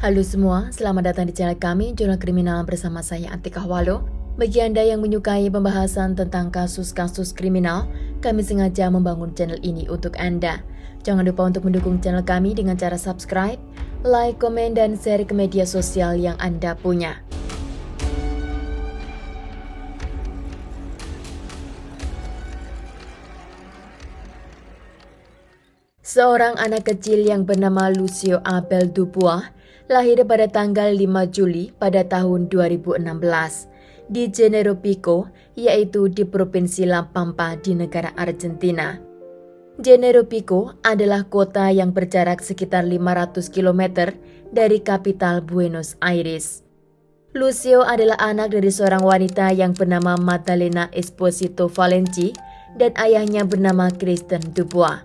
Halo semua, selamat datang di channel kami, Jurnal Kriminal bersama saya Atika Walo. Bagi Anda yang menyukai pembahasan tentang kasus-kasus kriminal, kami sengaja membangun channel ini untuk Anda. Jangan lupa untuk mendukung channel kami dengan cara subscribe, like, komen, dan share ke media sosial yang Anda punya. Seorang anak kecil yang bernama Lucio Abel Dubois lahir pada tanggal 5 Juli pada tahun 2016 di General Pico, yaitu di Provinsi La Pampa di negara Argentina. General Pico adalah kota yang berjarak sekitar 500 km dari kapital Buenos Aires. Lucio adalah anak dari seorang wanita yang bernama Magdalena Esposito Valenci dan ayahnya bernama Kristen Dubois.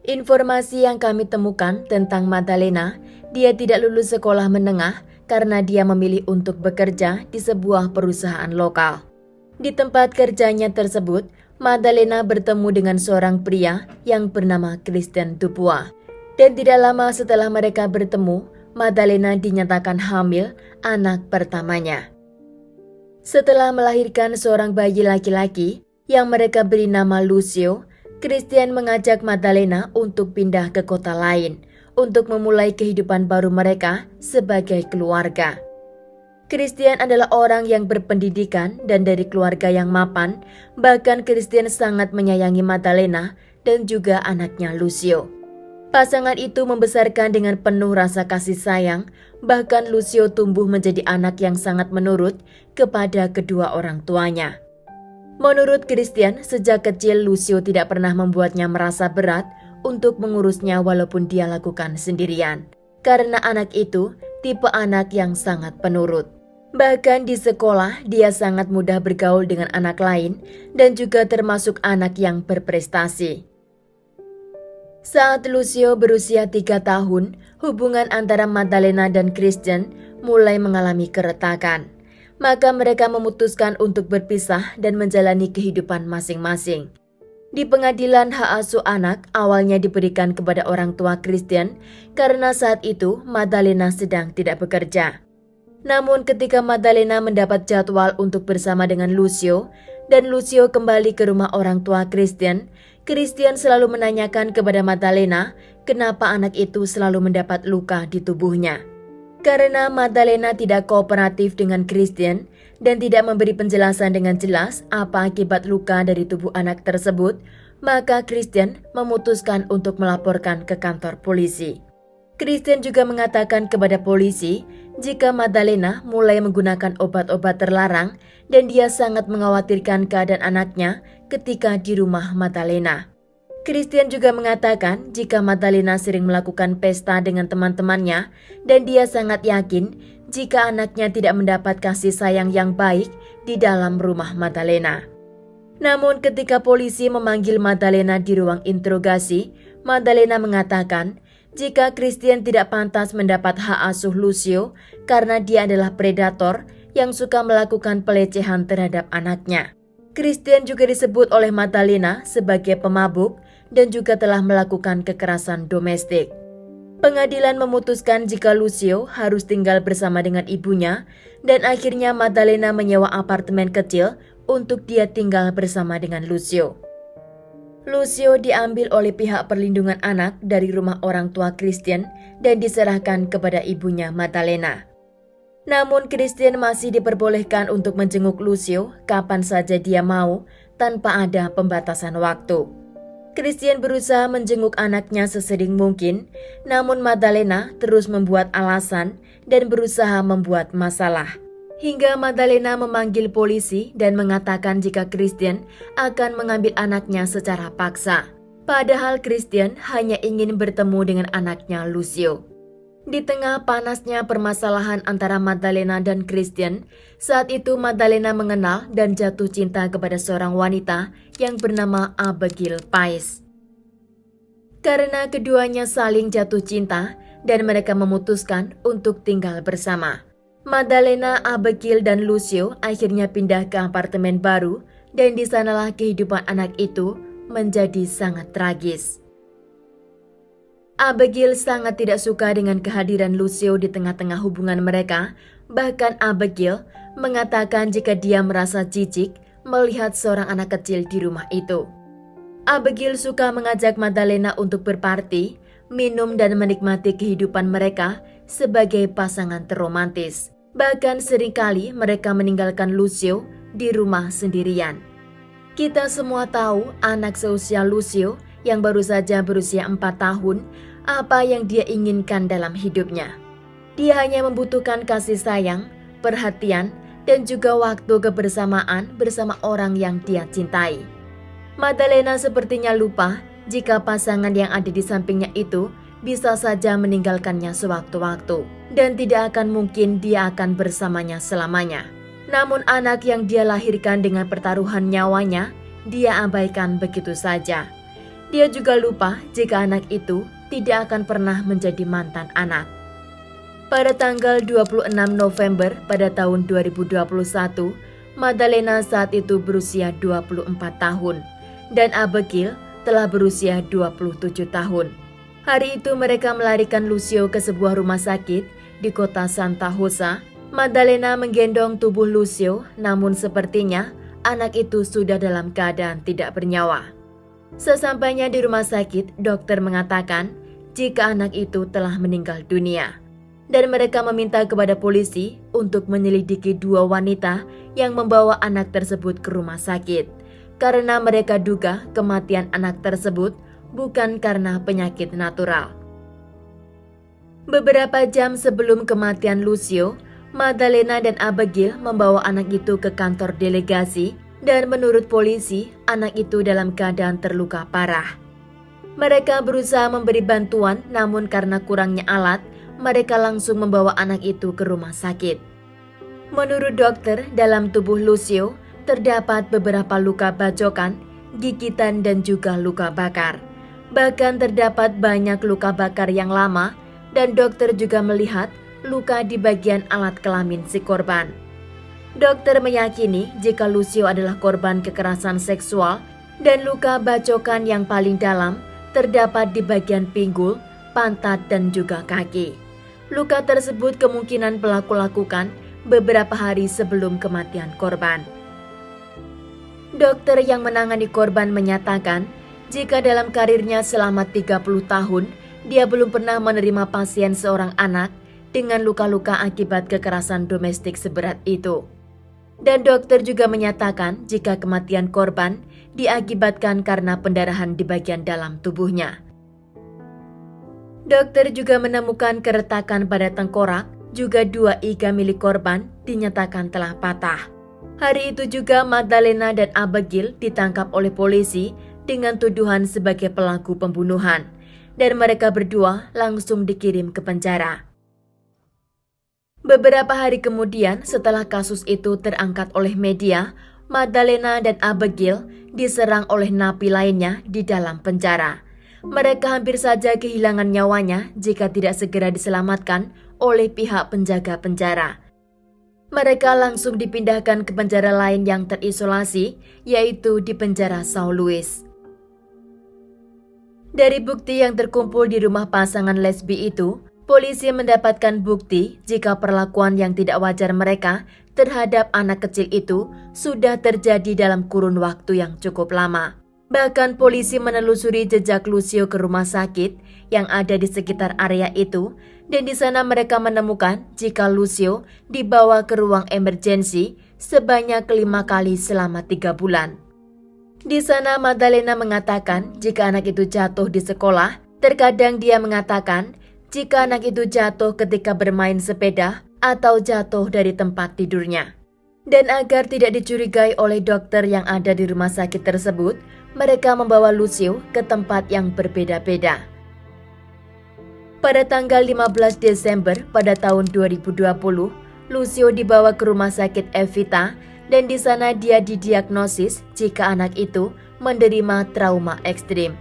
Informasi yang kami temukan tentang Magdalena, dia tidak lulus sekolah menengah karena dia memilih untuk bekerja di sebuah perusahaan lokal. Di tempat kerjanya tersebut, Magdalena bertemu dengan seorang pria yang bernama Kristen Dubois. Dan tidak lama setelah mereka bertemu, Magdalena dinyatakan hamil anak pertamanya. Setelah melahirkan seorang bayi laki-laki yang mereka beri nama Lucio, Kristen mengajak Magdalena untuk pindah ke kota lain untuk memulai kehidupan baru mereka sebagai keluarga. Kristen adalah orang yang berpendidikan dan dari keluarga yang mapan, bahkan Kristen sangat menyayangi Magdalena dan juga anaknya Lucio. Pasangan itu membesarkan dengan penuh rasa kasih sayang, bahkan Lucio tumbuh menjadi anak yang sangat menurut kepada kedua orang tuanya. Menurut Kristen, sejak kecil Lucio tidak pernah membuatnya merasa berat untuk mengurusnya walaupun dia lakukan sendirian. Karena anak itu tipe anak yang sangat penurut. Bahkan di sekolah, dia sangat mudah bergaul dengan anak lain dan juga termasuk anak yang berprestasi. Saat Lucio berusia 3 tahun, hubungan antara Magdalena dan Kristen mulai mengalami keretakan. Maka mereka memutuskan untuk berpisah dan menjalani kehidupan masing-masing. Di pengadilan hak asuh anak awalnya diberikan kepada orang tua Kristen karena saat itu Magdalena sedang tidak bekerja. Namun ketika Magdalena mendapat jadwal untuk bersama dengan Lucio dan Lucio kembali ke rumah orang tua Kristen, Kristen selalu menanyakan kepada Magdalena kenapa anak itu selalu mendapat luka di tubuhnya. Karena Magdalena tidak kooperatif dengan Kristen dan tidak memberi penjelasan dengan jelas apa akibat luka dari tubuh anak tersebut, maka Kristen memutuskan untuk melaporkan ke kantor polisi. Kristen juga mengatakan kepada polisi jika Magdalena mulai menggunakan obat-obat terlarang dan dia sangat mengkhawatirkan keadaan anaknya ketika di rumah Magdalena. Kristen juga mengatakan jika Magdalena sering melakukan pesta dengan teman-temannya dan dia sangat yakin jika anaknya tidak mendapat kasih sayang yang baik di dalam rumah Magdalena. Namun ketika polisi memanggil Magdalena di ruang interogasi, Magdalena mengatakan jika Kristen tidak pantas mendapat hak asuh Lucio karena dia adalah predator yang suka melakukan pelecehan terhadap anaknya. Kristen juga disebut oleh Magdalena sebagai pemabuk dan juga telah melakukan kekerasan domestik. Pengadilan memutuskan jika Lucio harus tinggal bersama dengan ibunya dan akhirnya Magdalena menyewa apartemen kecil untuk dia tinggal bersama dengan Lucio. Lucio diambil oleh pihak perlindungan anak dari rumah orang tua Kristen dan diserahkan kepada ibunya Magdalena. Namun Kristen masih diperbolehkan untuk menjenguk Lucio kapan saja dia mau tanpa ada pembatasan waktu. Kristen berusaha menjenguk anaknya sesering mungkin, namun Magdalena terus membuat alasan dan berusaha membuat masalah. Hingga Magdalena memanggil polisi dan mengatakan jika Kristen akan mengambil anaknya secara paksa. Padahal Kristen hanya ingin bertemu dengan anaknya Lucio. Di tengah panasnya permasalahan antara Magdalena dan Kristen, saat itu Magdalena mengenal dan jatuh cinta kepada seorang wanita yang bernama Abigail Paes. Karena keduanya saling jatuh cinta dan mereka memutuskan untuk tinggal bersama. Magdalena, Abigail, dan Lucio akhirnya pindah ke apartemen baru dan di sanalah kehidupan anak itu menjadi sangat tragis. Abigail sangat tidak suka dengan kehadiran Lucio di tengah-tengah hubungan mereka. Bahkan Abigail mengatakan jika dia merasa jijik melihat seorang anak kecil di rumah itu. Abigail suka mengajak Madalena untuk berparti, minum dan menikmati kehidupan mereka sebagai pasangan terromantis. Bahkan seringkali mereka meninggalkan Lucio di rumah sendirian. Kita semua tahu anak seusia Lucio yang baru saja berusia 4 tahun, apa yang dia inginkan dalam hidupnya. Dia hanya membutuhkan kasih sayang, perhatian, dan juga waktu kebersamaan bersama orang yang dia cintai. Madalena sepertinya lupa jika pasangan yang ada di sampingnya itu bisa saja meninggalkannya sewaktu-waktu, dan tidak akan mungkin dia akan bersamanya selamanya. Namun anak yang dia lahirkan dengan pertaruhan nyawanya, dia abaikan begitu saja. Dia juga lupa jika anak itu tidak akan pernah menjadi mantan anak. Pada tanggal 26 November pada tahun 2021, Madalena saat itu berusia 24 tahun dan Abigail telah berusia 27 tahun. Hari itu mereka melarikan Lucio ke sebuah rumah sakit di kota Santa Rosa. Madalena menggendong tubuh Lucio, namun sepertinya anak itu sudah dalam keadaan tidak bernyawa. Sesampainya di rumah sakit, dokter mengatakan jika anak itu telah meninggal dunia. Dan mereka meminta kepada polisi untuk menyelidiki 2 wanita yang membawa anak tersebut ke rumah sakit. Karena mereka duga kematian anak tersebut bukan karena penyakit natural. Beberapa jam sebelum kematian Lucio, Madalena dan Abigail membawa anak itu ke kantor delegasi dan menurut polisi, anak itu dalam keadaan terluka parah. Mereka berusaha memberi bantuan namun karena kurangnya alat, mereka langsung membawa anak itu ke rumah sakit. Menurut dokter, dalam tubuh Lucio terdapat beberapa luka bacokan, gigitan dan juga luka bakar. Bahkan terdapat banyak luka bakar yang lama dan dokter juga melihat luka di bagian alat kelamin si korban. Dokter meyakini jika Lucio adalah korban kekerasan seksual dan luka bacokan yang paling dalam terdapat di bagian pinggul, pantat dan juga kaki. Luka tersebut kemungkinan pelaku lakukan beberapa hari sebelum kematian korban. Dokter yang menangani korban menyatakan jika dalam karirnya selama 30 tahun dia belum pernah menerima pasien seorang anak dengan luka-luka akibat kekerasan domestik seberat itu. Dan dokter juga menyatakan jika kematian korban diakibatkan karena pendarahan di bagian dalam tubuhnya. Dokter juga menemukan keretakan pada tengkorak, juga 2 iga milik korban dinyatakan telah patah. Hari itu juga Madalena dan Abigail ditangkap oleh polisi dengan tuduhan sebagai pelaku pembunuhan, dan mereka berdua langsung dikirim ke penjara. Beberapa hari kemudian setelah kasus itu terangkat oleh media, Madalena dan Abigail diserang oleh napi lainnya di dalam penjara. Mereka hampir saja kehilangan nyawanya jika tidak segera diselamatkan oleh pihak penjaga penjara. Mereka langsung dipindahkan ke penjara lain yang terisolasi, yaitu di penjara São Luís. Dari bukti yang terkumpul di rumah pasangan lesbi itu, polisi mendapatkan bukti jika perlakuan yang tidak wajar mereka terhadap anak kecil itu sudah terjadi dalam kurun waktu yang cukup lama. Bahkan polisi menelusuri jejak Lucio ke rumah sakit yang ada di sekitar area itu, dan di sana mereka menemukan jika Lucio dibawa ke ruang emergensi sebanyak 5 kali selama 3 bulan. Di sana Madalena mengatakan jika anak itu jatuh di sekolah, terkadang dia mengatakan jika anak itu jatuh ketika bermain sepeda atau jatuh dari tempat tidurnya. Dan agar tidak dicurigai oleh dokter yang ada di rumah sakit tersebut, mereka membawa Lucio ke tempat yang berbeda-beda. Pada tanggal 15 Desember pada tahun 2020, Lucio dibawa ke rumah sakit Evita dan di sana dia didiagnosis jika anak itu menderita trauma ekstrim.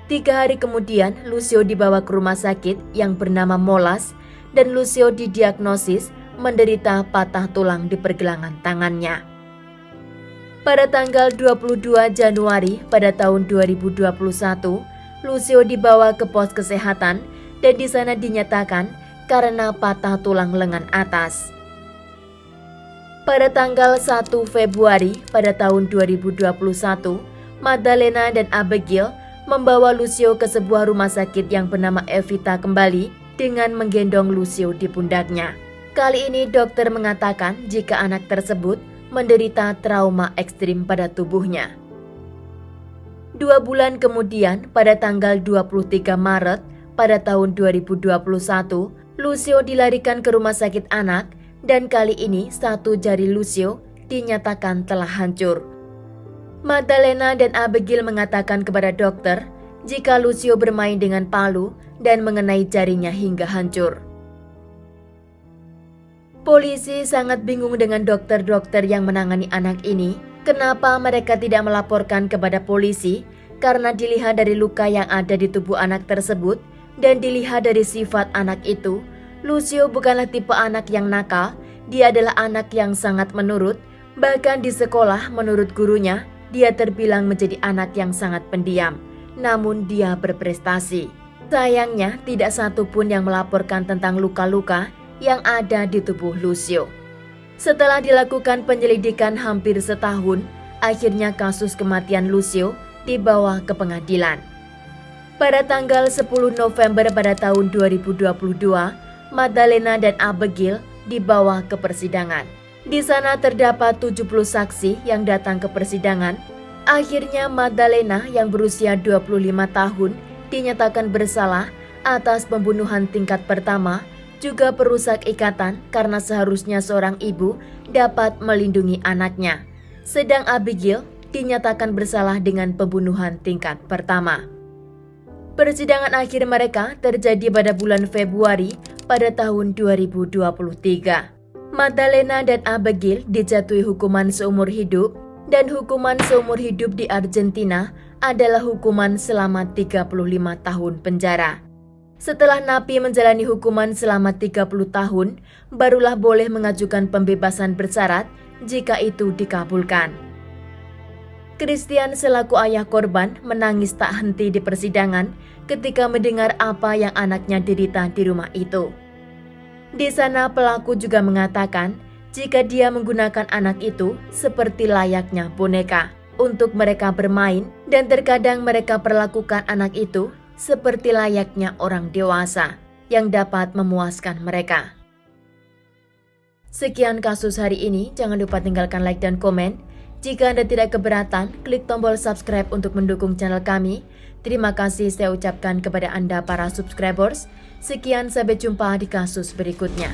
3 hari kemudian, Lucio dibawa ke rumah sakit yang bernama Molas dan Lucio didiagnosis menderita patah tulang di pergelangan tangannya. Pada tanggal 22 Januari pada tahun 2021, Lucio dibawa ke pos kesehatan dan di sana dinyatakan karena patah tulang lengan atas. Pada tanggal 1 Februari pada tahun 2021, Madalena dan Abigail membawa Lucio ke sebuah rumah sakit yang bernama Evita kembali dengan menggendong Lucio di pundaknya. Kali ini dokter mengatakan jika anak tersebut menderita trauma ekstrim pada tubuhnya. 2 bulan kemudian, pada tanggal 23 Maret pada tahun 2021, Lucio dilarikan ke rumah sakit anak dan kali ini satu jari Lucio dinyatakan telah hancur. Madalena dan Abigail mengatakan kepada dokter jika Lucio bermain dengan palu dan mengenai jarinya hingga hancur. Polisi sangat bingung dengan dokter-dokter yang menangani anak ini. Kenapa mereka tidak melaporkan kepada polisi? Karena dilihat dari luka yang ada di tubuh anak tersebut dan dilihat dari sifat anak itu, Lucio bukanlah tipe anak yang nakal. Dia adalah anak yang sangat menurut. Bahkan di sekolah menurut gurunya, dia terbilang menjadi anak yang sangat pendiam. Namun dia berprestasi. Sayangnya tidak satu pun yang melaporkan tentang luka-luka yang ada di tubuh Lucio. Setelah dilakukan penyelidikan hampir setahun, akhirnya kasus kematian Lucio dibawa ke pengadilan. Pada tanggal 10 November pada tahun 2022, Madalena dan Abigail dibawa ke persidangan. Di sana terdapat 70 saksi yang datang ke persidangan. Akhirnya Madalena yang berusia 25 tahun dinyatakan bersalah atas pembunuhan tingkat pertama, juga perusak ikatan karena seharusnya seorang ibu dapat melindungi anaknya. Sedang Abigail dinyatakan bersalah dengan pembunuhan tingkat pertama. Persidangan akhir mereka terjadi pada bulan Februari pada tahun 2023. Madalena dan Abigail dijatuhi hukuman seumur hidup dan hukuman seumur hidup di Argentina adalah hukuman selama 35 tahun penjara. Setelah napi menjalani hukuman selama 30 tahun, barulah boleh mengajukan pembebasan bersyarat jika itu dikabulkan. Christian selaku ayah korban menangis tak henti di persidangan ketika mendengar apa yang anaknya derita di rumah itu. Di sana pelaku juga mengatakan jika dia menggunakan anak itu seperti layaknya boneka untuk mereka bermain dan terkadang mereka perlakukan anak itu seperti layaknya orang dewasa yang dapat memuaskan mereka. Sekian kasus hari ini, jangan lupa tinggalkan like dan komen. Jika Anda tidak keberatan, klik tombol subscribe untuk mendukung channel kami. Terima kasih saya ucapkan kepada Anda para subscribers. Sekian, sampai jumpa di kasus berikutnya.